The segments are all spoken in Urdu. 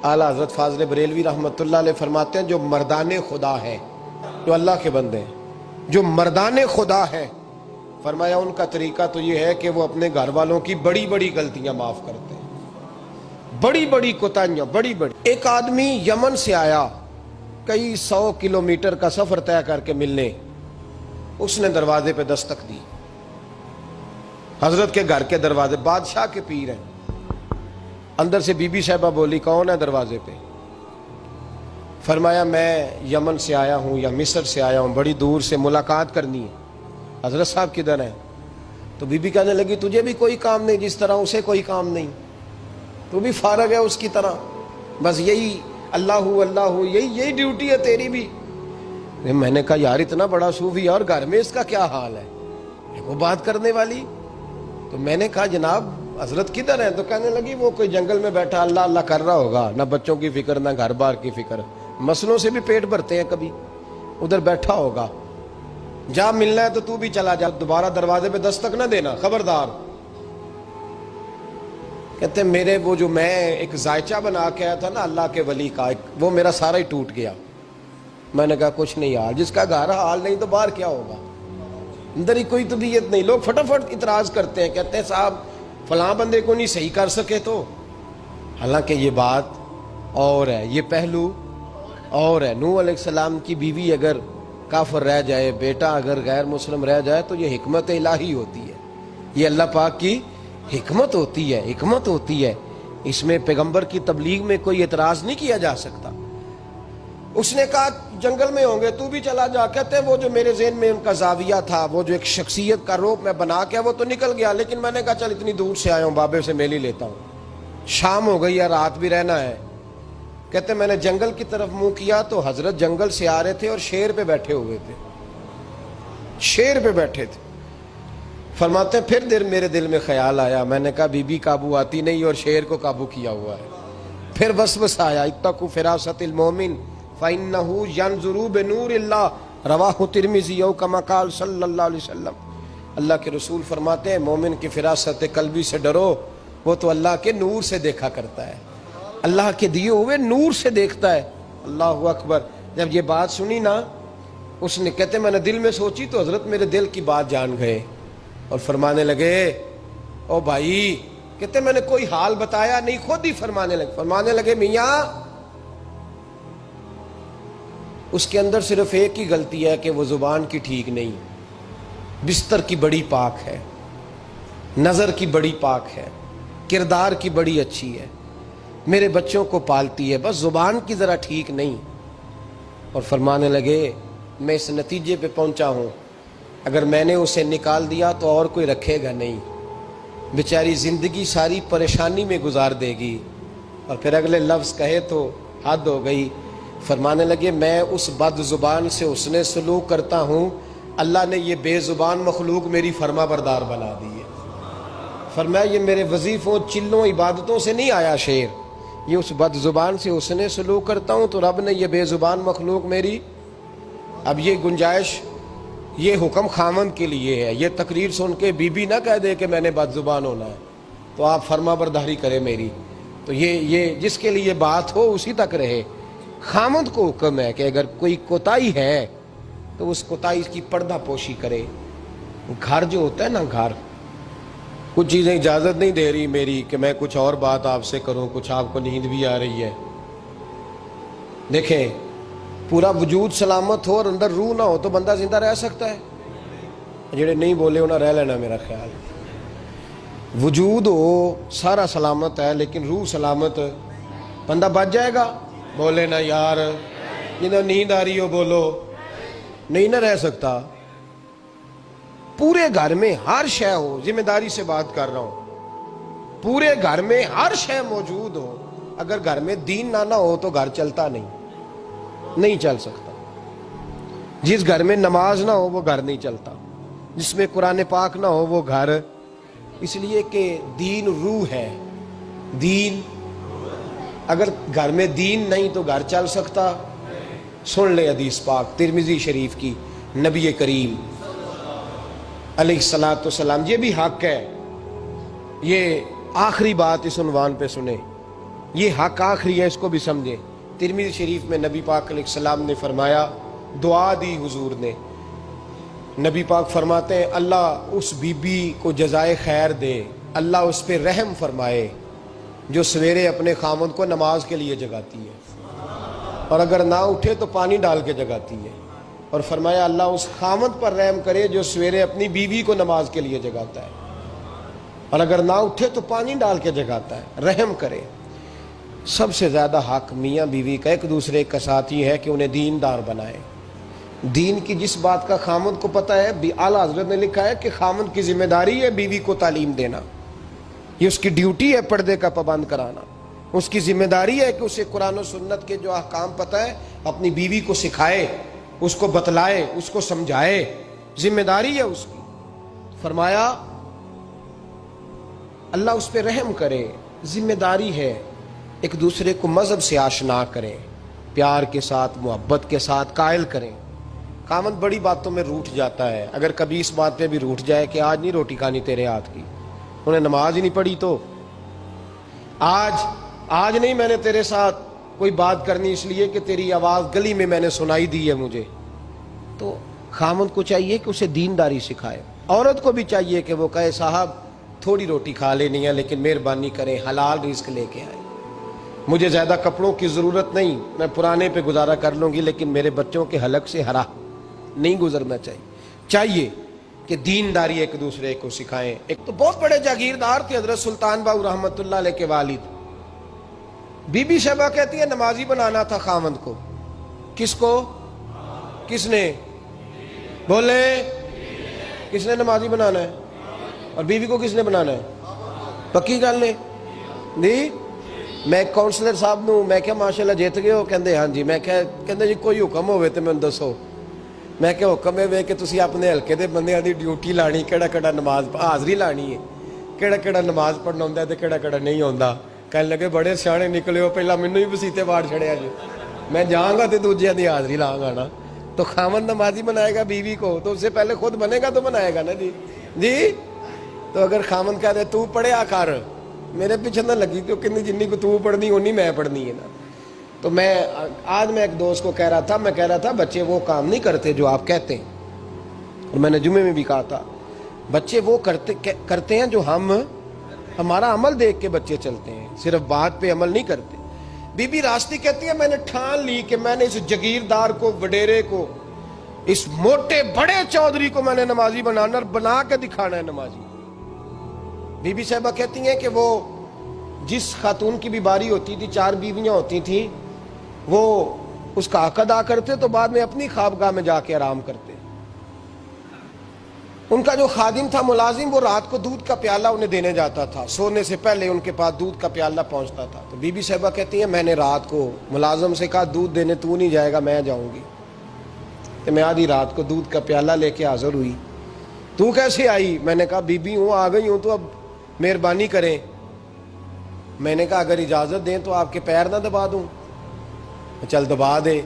اعلیٰ حضرت فاضل بریلوی رحمۃ اللہ علیہ فرماتے ہیں جو مردان خدا ہے، جو اللہ کے بندے ہیں، جو مردان خدا ہے، فرمایا ان کا طریقہ تو یہ ہے کہ وہ اپنے گھر والوں کی بڑی بڑی غلطیاں معاف کرتے ہیں، بڑی بڑی کوتاہیاں، بڑی بڑی۔ ایک آدمی یمن سے آیا کئی 100 کلومیٹر کا سفر طے کر کے ملنے، اس نے دروازے پہ دستک دی، حضرت کے گھر کے دروازے، بادشاہ کے پیر ہیں۔ اندر سے بی بی صاحبہ بولی کون ہے دروازے پہ؟ فرمایا میں یمن سے آیا ہوں یا مصر سے آیا ہوں، بڑی دور سے، ملاقات کرنی ہے۔ حضرت صاحب کدھر ہیں؟ تو بی بی کہنے لگی تجھے بھی کوئی کام نہیں جس طرح اسے کوئی کام نہیں، تو بھی فارغ ہے اس کی طرح، بس یہی اللہ اللہ یہی ڈیوٹی ہے تیری بھی۔ میں نے کہا یار اتنا بڑا صوفی اور گھر میں اس کا کیا حال ہے، وہ بات کرنے والی؟ تو میں نے کہا جناب حضرت کدھر ہیں؟ تو کہنے لگی وہ کوئی جنگل میں بیٹھا اللہ اللہ کر رہا ہوگا، نہ بچوں کی فکر نہ گھر بار کی فکر، مسئلوں سے بھی پیٹ بھرتے ہیں کبھی، ادھر بیٹھا ہوگا، جا ملنا ہے تو تو بھی چلا جا، دوبارہ دروازے پہ دستک نہ دینا، خبردار۔ کہتے ہیں میرے وہ جو میں ایک ذائچہ بنا کے آیا تھا نا اللہ کے ولی کا، وہ میرا سارا ہی ٹوٹ گیا۔ میں نے کہا کچھ نہیں یار، جس کا گھر حال نہیں تو باہر کیا ہوگا، اندر ہی کوئی طبیعت نہیں۔ لوگ فٹافٹ اعتراض کرتے ہیں، کہتے ہیں صاحب فلاں بندے کو نہیں صحیح کر سکے تو، حالانکہ یہ بات اور ہے، یہ پہلو اور ہے۔ نوح علیہ السلام کی بیوی اگر کافر رہ جائے، بیٹا اگر غیر مسلم رہ جائے تو یہ حکمت الہی ہوتی ہے، یہ اللہ پاک کی حکمت ہوتی ہے، حکمت ہوتی ہے۔ اس میں پیغمبر کی تبلیغ میں کوئی اعتراض نہیں کیا جا سکتا۔ اس نے کہا جنگل میں ہوں گے تو بھی چلا جا۔ کہتے ہیں وہ جو میرے ذہن میں ان کا زاویہ تھا، وہ جو ایک شخصیت کا روپ میں بنا کے وہ تو نکل گیا، لیکن میں نے کہا چل اتنی دور سے آیا ہوں بابے سے میل ہی لیتا ہوں، شام ہو گئی ہے رات بھی رہنا ہے۔ کہتے ہیں میں نے جنگل کی طرف منہ کیا تو حضرت جنگل سے آ رہے تھے اور شیر پہ بیٹھے ہوئے تھے، شیر پہ بیٹھے تھے۔ فرماتے ہیں پھر میرے دل میں خیال آیا، میں نے کہا بی بی قابو آتی نہیں اور شیر کو قابو کیا ہوا ہے۔ پھر وسوسہ آیا اتقوا فراست المومن فَإِنَّهُ يَنْظُرُ بِنُورِ اللَّهِ، رواہ ترمذی او کما قال صلی اللہ علیہ وسلم۔ اللہ کے رسول فرماتے ہیں مومن کی فراست قلبی سے ڈرو، وہ تو اللہ کے نور سے دیکھا کرتا ہے، اللہ کے دیے ہوئے نور سے دیکھتا ہے۔ اللہ اکبر۔ جب یہ بات سنی نا، اس نے کہتے میں نے دل میں سوچی تو حضرت میرے دل کی بات جان گئے اور فرمانے لگے او بھائی، کہتے میں نے کوئی حال بتایا نہیں، خود ہی فرمانے لگے میاں اس کے اندر صرف ایک ہی غلطی ہے کہ وہ زبان کی ٹھیک نہیں، بستر کی بڑی پاک ہے، نظر کی بڑی پاک ہے، کردار کی بڑی اچھی ہے، میرے بچوں کو پالتی ہے، بس زبان کی ذرا ٹھیک نہیں۔ اور فرمانے لگے میں اس نتیجے پہ پہنچا ہوں اگر میں نے اسے نکال دیا تو اور کوئی رکھے گا نہیں، بیچاری زندگی ساری پریشانی میں گزار دے گی، اور پھر اگلے لفظ کہے تو حد ہو گئی۔ فرمانے لگے میں اس بد زبان سے اس نے سلوک کرتا ہوں، اللہ نے یہ بے زبان مخلوق میری فرما بردار بنا دی ہے۔ فرمایا یہ میرے وظیفوں چلوں عبادتوں سے نہیں آیا شعر، یہ اس بد زبان سے اس نے سلوک کرتا ہوں تو رب نے یہ بے زبان مخلوق میری۔ اب یہ گنجائش، یہ حکم خامند کے لیے ہے، یہ تقریر سن کے بی بی نہ کہہ دے کہ میں نے بد زبان ہونا ہے تو آپ فرما برداری کرے میری، تو یہ جس کے لیے بات ہو اسی تک رہے۔ خامند کو حکم ہے کہ اگر کوئی کوتاہی ہے تو اس کوتاہی کی پردہ پوشی کرے۔ گھر جو ہوتا ہے نا، گھر کچھ چیزیں اجازت نہیں دے رہی میری کہ میں کچھ اور بات آپ سے کروں، کچھ آپ کو نیند بھی آ رہی ہے۔ دیکھیں پورا وجود سلامت ہو اور اندر روح نہ ہو تو بندہ زندہ رہ سکتا ہے؟ جڑے نہیں بولے انہیں رہ لینا میرا خیال۔ وجود ہو سارا سلامت ہے لیکن روح سلامت، بندہ بچ جائے گا؟ بولے نا یار، جنہیں نیند آ رہی ہو بولو، نہیں نہ رہ سکتا۔ پورے گھر میں ہر شے ہو، ذمہ داری سے بات کر رہا ہوں، پورے گھر میں ہر شے موجود ہو، اگر گھر میں دین نہ ہو تو گھر چلتا نہیں چل سکتا۔ جس گھر میں نماز نہ ہو وہ گھر نہیں چلتا، جس میں قرآن پاک نہ ہو وہ گھر، اس لیے کہ دین روح ہے۔ دین اگر گھر میں دین نہیں تو گھر چل سکتا؟ سن لے حدیث پاک ترمذی شریف کی، نبی کریم علیہ الصلوۃ والسلام، یہ بھی حق ہے، یہ آخری بات اس عنوان پہ سنیں، یہ حق آخری ہے، اس کو بھی سمجھیں۔ ترمذی شریف میں نبی پاک علیہ السلام نے فرمایا، دعا دی حضور نے، نبی پاک فرماتے ہیں اللہ اس بی بی کو جزائے خیر دے، اللہ اس پہ رحم فرمائے جو سویرے اپنے خامند کو نماز کے لیے جگاتی ہے، اور اگر نہ اٹھے تو پانی ڈال کے جگاتی ہے، اور فرمایا اللہ اس خامند پر رحم کرے جو سویرے اپنی بیوی کو نماز کے لیے جگاتا ہے، اور اگر نہ اٹھے تو پانی ڈال کے جگاتا ہے، رحم کرے۔ سب سے زیادہ حق میاں بیوی کا ایک دوسرے کا ساتھی ہے کہ انہیں دیندار بنائے۔ دین کی جس بات کا خامند کو پتہ ہے، اعلیٰ حضرت نے لکھا ہے کہ خامند کی ذمہ داری ہے بیوی کو تعلیم دینا، یہ اس کی ڈیوٹی ہے پردے کا پابند کرانا، اس کی ذمہ داری ہے کہ اسے قرآن و سنت کے جو احکام پتہ ہے اپنی بیوی کو سکھائے، اس کو بتلائے، اس کو سمجھائے، ذمہ داری ہے اس کی۔ فرمایا اللہ اس پہ رحم کرے، ذمہ داری ہے، ایک دوسرے کو مذہب سے آشنا کریں، پیار کے ساتھ محبت کے ساتھ قائل کریں۔ خامند بڑی باتوں میں روٹھ جاتا ہے، اگر کبھی اس بات پہ بھی روٹھ جائے کہ آج نہیں روٹی کھانی تیرے ہاتھ کی، انہیں نماز ہی نہیں پڑھی، تو آج نہیں میں نے تیرے ساتھ کوئی بات کرنی اس لیے کہ تیری آواز گلی میں نے سنائی دی ہے مجھے، تو خامند کو چاہیے کہ اسے دینداری سکھائے۔ عورت کو بھی چاہیے کہ وہ کہے صاحب تھوڑی روٹی کھا لینی ہے لیکن مہربانی کریں حلال رزق لے کے آئیں، مجھے زیادہ کپڑوں کی ضرورت نہیں، میں پرانے پہ گزارا کر لوں گی لیکن میرے بچوں کے حلق سے ہرا نہیں گزرنا چاہیے کہ دینداری ایک دوسرے کو سکھائیں۔ ایک تو بہت بڑے جاگیردار تھے حضرت سلطان باہو رحمۃ اللہ علیہ کے والد، بی بی شیبہ کہتی ہے نمازی بنانا تھا خامند کو۔ کس کو؟ کس نے؟ بولے کس نے نمازی بنانا ہے؟ اور بیوی کو کس نے بنانا ہے؟ پکی گل نے نہیں؟ میں کونسلر صاحب نوں میں کہا ماشاءاللہ جیت گئے ہو، کہندے ہاں جی، میں کہندے جی کوئی حکم ہوئے تو مینوں دسو، میں کہ حکم ہے کہ تسی اپنے ہلکے دے بندیاں دی ڈیوٹی لانی، کیڑا نماز حاضری لانی ہے، کیڑا نماز پڑھنا ہوندا ہے تے کیڑا نہیں ہوندا۔ کہنے لگے بڑے سیانے نکلے ہو، پہلا مینوں ہی وسیتے واڑ چھڑیا جی، میں جاؤں گا تے دوجیاں دی حاضری لاں گا نا۔ تو خامند نمازی بنائے گا بیوی کو تو اس سے پہلے خود بنے گا تو بنائے گا نا جی۔ تو اگر خامند کہہ دے تو پڑھیا کر، میرے پیچھے نہ لگی کیونکہ جنی کو تو پڑھنی اونی میں پڑھنی ہے نا۔ تو آج میں ایک دوست کو کہہ رہا تھا بچے وہ کام نہیں کرتے جو آپ کہتے ہیں، اور میں نے جمعے میں بھی کہا تھا بچے وہ کرتے ہیں جو ہمارا عمل دیکھ کے بچے چلتے ہیں، صرف بات پہ عمل نہیں کرتے۔ بی بی راستی کہتی ہے میں نے ٹھان لی کہ میں نے اس جگیردار کو، وڈیرے کو، اس موٹے بڑے چودھری کو میں نے نمازی بنانا اور بنا کے دکھانا ہے نمازی۔ بی بی صاحبہ کہتی ہیں کہ وہ جس خاتون کی بھی باری ہوتی تھی، 4 بیویاں ہوتی تھیں، وہ اس کا حق ادا کرتے تو بعد میں اپنی خوابگاہ میں جا کے آرام کرتے۔ ان کا جو خادم تھا ملازم، وہ رات کو دودھ کا پیالہ انہیں دینے جاتا تھا، سونے سے پہلے ان کے پاس دودھ کا پیالہ پہنچتا تھا۔ تو بی بی صاحبہ کہتی ہیں میں نے رات کو ملازم سے کہا دودھ دینے تو نہیں جائے گا، میں جاؤں گی۔ کہ میں آدھی رات کو دودھ کا پیالہ لے کے حاضر ہوئی، تو کیسے آئی؟ میں نے کہا بی بی ہوں، آ گئی ہوں، تو اب مہربانی کریں۔ میں نے کہا اگر اجازت دیں تو آپ کے پیر نہ دبا دوں؟ چل دبا دے۔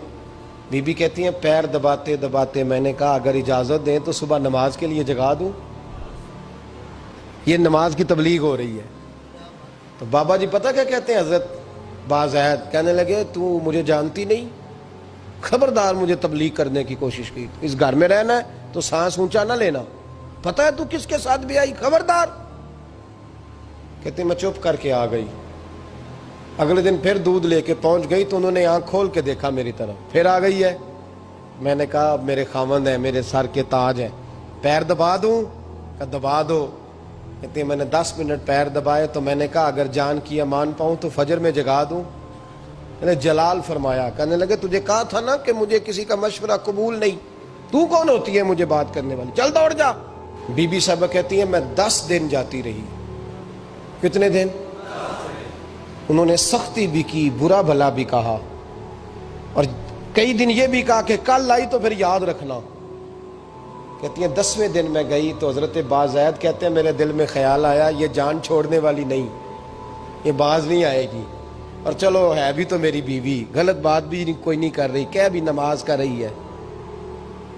بی بی کہتی ہیں پیر دباتے دباتے میں نے کہا اگر اجازت دیں تو صبح نماز کے لیے جگا دوں؟ یہ نماز کی تبلیغ ہو رہی ہے۔ تو بابا جی پتہ کیا کہتے ہیں حضرت بازید؟ کہنے لگے تو مجھے جانتی نہیں، خبردار مجھے تبلیغ کرنے کی کوشش کی، اس گھر میں رہنا ہے تو سانس اونچا نہ لینا، پتہ ہے تو کس کے ساتھ بھی آئی، خبردار۔ کہتے میں چپ کر کے آ گئی۔ اگلے دن پھر دودھ لے کے پہنچ گئی تو انہوں نے آنکھ کھول کے دیکھا میری طرف، پھر آ گئی ہے۔ میں نے کہا میرے خاوند ہیں، میرے سر کے تاج ہیں، پیر دبا دوں؟ کہ دبا دو۔ کہتے میں نے 10 منٹ پیر دبائے تو میں نے کہا اگر جان کی امان پاؤں تو فجر میں جگا دوں؟ میں نے جلال فرمایا، کہنے لگے تجھے کہا تھا نا کہ مجھے کسی کا مشورہ قبول نہیں، تو کون ہوتی ہے مجھے بات کرنے والی، چل دوڑ جا۔ بی بی صاحبہ کہتی ہیں میں 10 دن جاتی رہی۔ کتنے دن؟ انہوں نے سختی بھی کی، برا بھلا بھی کہا، اور کئی دن یہ بھی کہا کہ کل آئی تو پھر یاد رکھنا۔ کہتی ہیں 10ویں دن میں گئی تو حضرت بازید کہتے ہیں میرے دل میں خیال آیا یہ جان چھوڑنے والی نہیں، یہ باز نہیں آئے گی، اور چلو ہے بھی تو میری بیوی، غلط بات بھی کوئی نہیں کر رہی، کہہ بھی نماز کر رہی ہے۔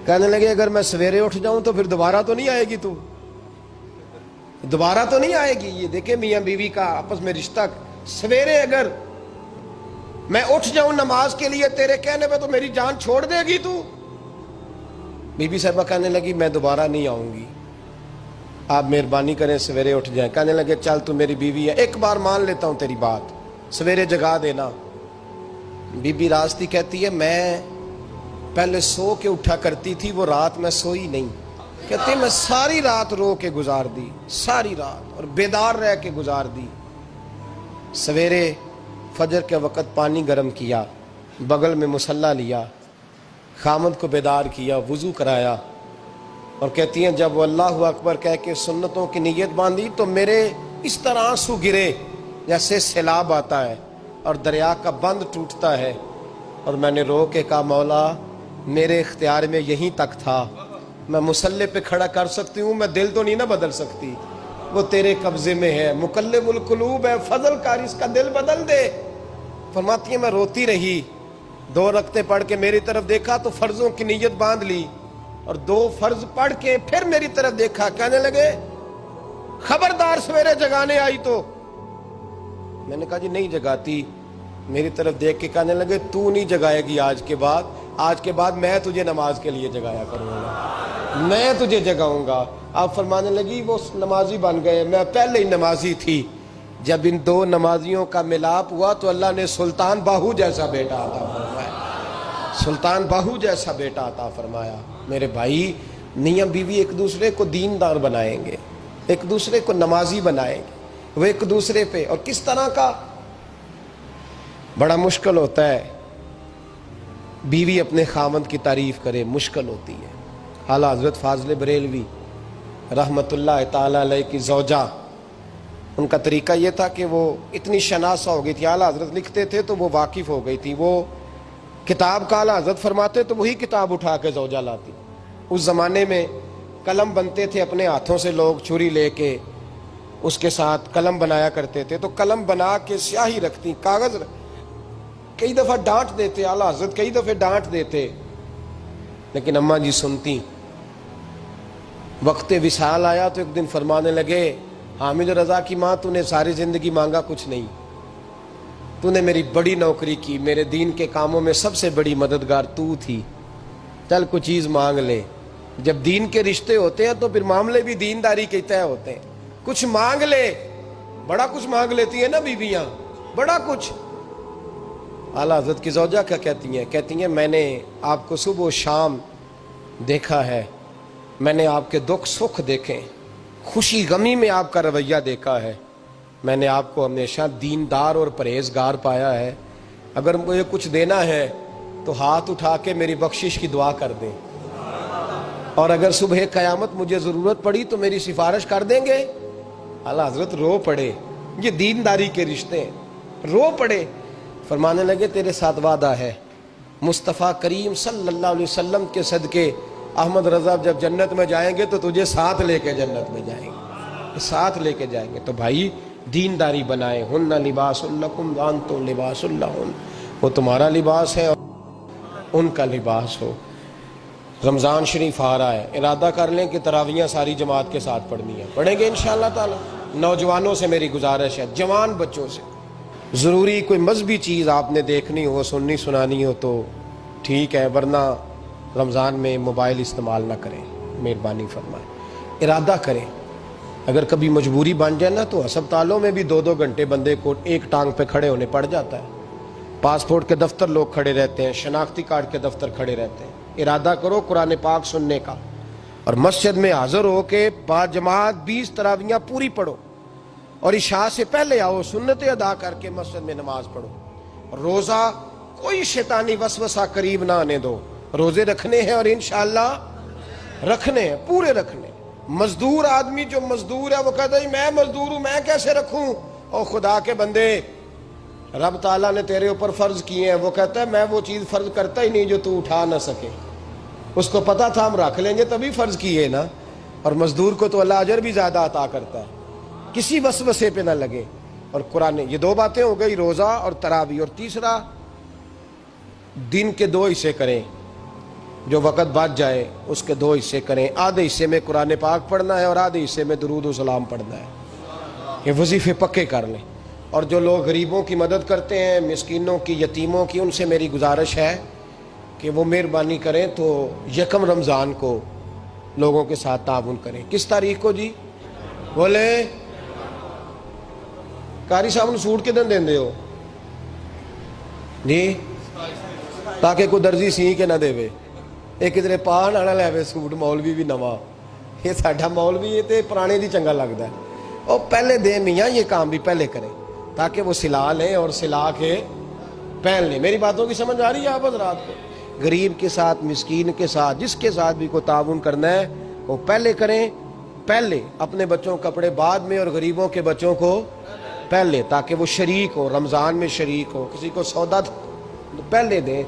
کہنے لگے اگر میں سویرے اٹھ جاؤں تو پھر دوبارہ تو نہیں آئے گی، تو دوبارہ تو نہیں آئے گی۔ یہ دیکھیں میاں بیوی کا آپس میں رشتہ، سویرے اگر میں اٹھ جاؤں نماز کے لیے تیرے کہنے پہ تو میری جان چھوڑ دے گی تو؟ بی بی صاحبہ کہنے لگی میں دوبارہ نہیں آؤں گی، آپ مہربانی کریں سویرے اٹھ جائیں۔ کہنے لگے چل تو میری بیوی ہے، ایک بار مان لیتا ہوں تیری بات، سویرے جگا دینا۔ بی بی راستی کہتی ہے میں پہلے سو کے اٹھا کرتی تھی، وہ رات میں سوئی نہیں، کہتی ہے میں ساری رات رو کے گزار دی، ساری رات، اور بیدار رہ کے گزار دی۔ سویرے فجر کے وقت پانی گرم کیا، بغل میں مصلی لیا، خامد کو بیدار کیا، وضو کرایا، اور کہتی ہیں جب وہ اللہ اکبر کہہ کے سنتوں کی نیت باندھی تو میرے اس طرح آنسو گرے جیسے سیلاب آتا ہے اور دریا کا بند ٹوٹتا ہے، اور میں نے رو کے کہا مولا میرے اختیار میں یہیں تک تھا، میں مصلی پہ کھڑا کر سکتی ہوں، میں دل تو نہیں نہ بدل سکتی، وہ تیرے قبضے میں ہے، مقلب القلوب ہے، فضل کر اس کا دل بدل دے۔ فرماتی ہیں میں روتی رہی، 2 رکعتیں پڑھ کے میری طرف دیکھا تو فرضوں کی نیت باندھ لی، اور 2 فرض پڑھ کے پھر میری طرف دیکھا، کہنے لگے خبردار سویرے جگانے آئی تو؟ میں نے کہا جی نہیں جگاتی۔ میری طرف دیکھ کے کہنے لگے تو نہیں جگائے گی آج کے بعد میں تجھے نماز کے لیے جگایا کروں گا، میں تجھے جگاؤں گا۔ آپ فرمانے لگی وہ نمازی بن گئے، میں پہلے ہی نمازی تھی۔ جب ان 2 نمازیوں کا ملاپ ہوا تو اللہ نے سلطان باہو جیسا بیٹا عطا فرمایا، سلطان باہو جیسا بیٹا عطا فرمایا۔ میرے بھائی میاں بیوی ایک دوسرے کو دیندار بنائیں گے، ایک دوسرے کو نمازی بنائیں گے، وہ ایک دوسرے پہ، اور کس طرح کا بڑا مشکل ہوتا ہے بیوی اپنے خامند کی تعریف کرے، مشکل ہوتی ہے۔ اعلیٰ حضرت فاضل بریلوی رحمت اللہ تعالی علیہ کی زوجہ، ان کا طریقہ یہ تھا کہ وہ اتنی شناسہ ہو گئی تھی، اعلیٰ حضرت لکھتے تھے تو وہ واقف ہو گئی تھی، وہ کتاب کا اعلیٰ حضرت فرماتے تو وہی کتاب اٹھا کے زوجہ لاتی۔ اس زمانے میں قلم بنتے تھے اپنے ہاتھوں سے، لوگ چھری لے کے اس کے ساتھ قلم بنایا کرتے تھے، تو قلم بنا کے سیاہی رکھتی، کاغذ کئی دفعہ ڈانٹ دیتے، اعلیٰ حضرت کئی دفعہ ڈانٹ دیتے، لیکن اماں جی سنتی۔ وقت وصال آیا تو ایک دن فرمانے لگے حامد رضا کی ماں تو نے ساری زندگی مانگا کچھ نہیں، تو نے میری بڑی نوکری کی، میرے دین کے کاموں میں سب سے بڑی مددگار تو تھی، چل کوئی چیز مانگ لے۔ جب دین کے رشتے ہوتے ہیں تو پھر معاملے بھی دینداری کے طے ہوتے ہیں، کچھ مانگ لے۔ بڑا کچھ مانگ لیتی ہیں نا بیویاں، بڑا کچھ۔ اعلیٰ حضرت کی زوجہ کیا کہتی ہیں میں نے آپ کو صبح و شام دیکھا ہے، میں نے آپ کے دکھ سکھ دیکھے، خوشی غمی میں آپ کا رویہ دیکھا ہے، میں نے آپ کو ہمیشہ دیندار اور پرہیزگار پایا ہے، اگر مجھے کچھ دینا ہے تو ہاتھ اٹھا کے میری بخشش کی دعا کر دیں، اور اگر صبح قیامت مجھے ضرورت پڑی تو میری سفارش کر دیں گے۔ اعلیٰ حضرت رو پڑے، یہ دینداری کے رشتے ہیں، رو پڑے۔ فرمانے لگے تیرے ساتھ وعدہ ہے، مصطفیٰ کریم صلی اللہ علیہ وسلم کے صدقے احمد رضا جب جنت میں جائیں گے تو تجھے ساتھ لے کے جنت میں جائیں گے، ساتھ لے کے جائیں گے۔ تو بھائی دینداری بنائے، ہن لباس لکم وانتم لباس لہن، وہ تمہارا لباس ہے اور ان کا لباس ہو۔ رمضان شریف آ رہا ہے، ارادہ کر لیں کہ تراویحیں ساری جماعت کے ساتھ پڑھنی ہے، پڑھیں گے انشاءاللہ تعالی۔ نوجوانوں سے میری گزارش ہے، جوان بچوں سے، ضروری کوئی مذہبی چیز آپ نے دیکھنی ہو، سننی سنانی ہو تو ٹھیک ہے، ورنہ رمضان میں موبائل استعمال نہ کریں، مہربانی فرمائیں، ارادہ کریں۔ اگر کبھی مجبوری بن جائے نا تو ہسپتالوں میں بھی 2-2 گھنٹے بندے کو ایک ٹانگ پہ کھڑے ہونے پڑ جاتا ہے، پاسپورٹ کے دفتر لوگ کھڑے رہتے ہیں، شناختی کارڈ کے دفتر کھڑے رہتے ہیں۔ ارادہ کرو قرآن پاک سننے کا، اور مسجد میں حاضر ہو کے با جماعت 20 تراویحیں پوری پڑھو، اور عشاء سے پہلے آؤ، سنتیں ادا کر کے مسجد میں نماز پڑھو۔ روزہ کوئی شیطانی وسوسہ قریب نہ آنے دو، روزے رکھنے ہیں اور انشاءاللہ رکھنے ہیں، پورے رکھنے۔ مزدور آدمی جو مزدور ہے وہ کہتا ہے میں مزدور ہوں، میں کیسے رکھوں؟ اور خدا کے بندے، رب تعالیٰ نے تیرے اوپر فرض کیے ہیں، وہ کہتا ہے میں وہ چیز فرض کرتا ہی نہیں جو تو اٹھا نہ سکے، اس کو پتا تھا ہم رکھ لیں گے تبھی فرض کیے نا، اور مزدور کو تو اللہ اجر بھی زیادہ عطا کرتا ہے، کسی وسوسے پہ نہ لگے۔ اور قرآن، یہ 2 باتیں ہو گئی، روزہ اور تراویح، اور تیسرا دن کے 2 حصے کریں، جو وقت بچ جائے اس کے 2 حصے کریں، آدھے حصے میں قرآن پاک پڑھنا ہے اور آدھے حصے میں درود و سلام پڑھنا ہے، یہ وظیفے پکے کر لیں۔ اور جو لوگ غریبوں کی مدد کرتے ہیں، مسکینوں کی، یتیموں کی، ان سے میری گزارش ہے کہ وہ مہربانی کریں تو یکم رمضان کو لوگوں کے ساتھ تعاون کریں۔ کس تاریخ کو جی؟ بولے قاری صاحب نے سوٹ کدن دین دے ہو جی، تاکہ کوئی درزی سی کے نہ دے وے، ایک ادھر پاہ نہ لے وے سوٹ، مولوی بھی نواں، یہ ساڈا مولوی یہ تے پرانے دی چنگا لگتا ہے، اور پہلے دے میاں یہ کام بھی پہلے کریں تاکہ وہ سلا لیں اور سلا کے پہن لیں۔ میری باتوں کی سمجھ آ رہی ہے آپ حضرات کو؟ غریب کے ساتھ، مسکین کے ساتھ، جس کے ساتھ بھی کوئی تعاون کرنا ہے وہ پہلے کریں، پہلے اپنے بچوں کو کپڑے بعد میں اور غریبوں کے بچوں کو پہلے، تاکہ وہ شریک ہو، رمضان میں شریک ہو، کسی کو سودا پہلے دیں،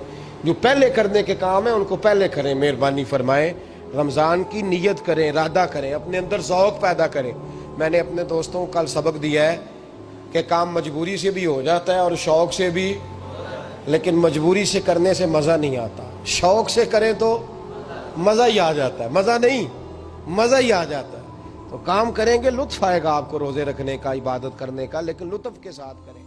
جو پہلے کرنے کے کام ہیں ان کو پہلے کریں، مہربانی فرمائیں، رمضان کی نیت کریں، ارادہ کریں، اپنے اندر ذوق پیدا کریں۔ میں نے اپنے دوستوں کو کل سبق دیا ہے کہ کام مجبوری سے بھی ہو جاتا ہے اور شوق سے بھی، لیکن مجبوری سے کرنے سے مزہ نہیں آتا، شوق سے کریں تو مزہ ہی آ جاتا ہے، مزہ نہیں مزہ ہی آ جاتا ہے۔ تو کام کریں گے، لطف آئے گا آپ کو روزے رکھنے کا، عبادت کرنے کا، لیکن لطف کے ساتھ کریں۔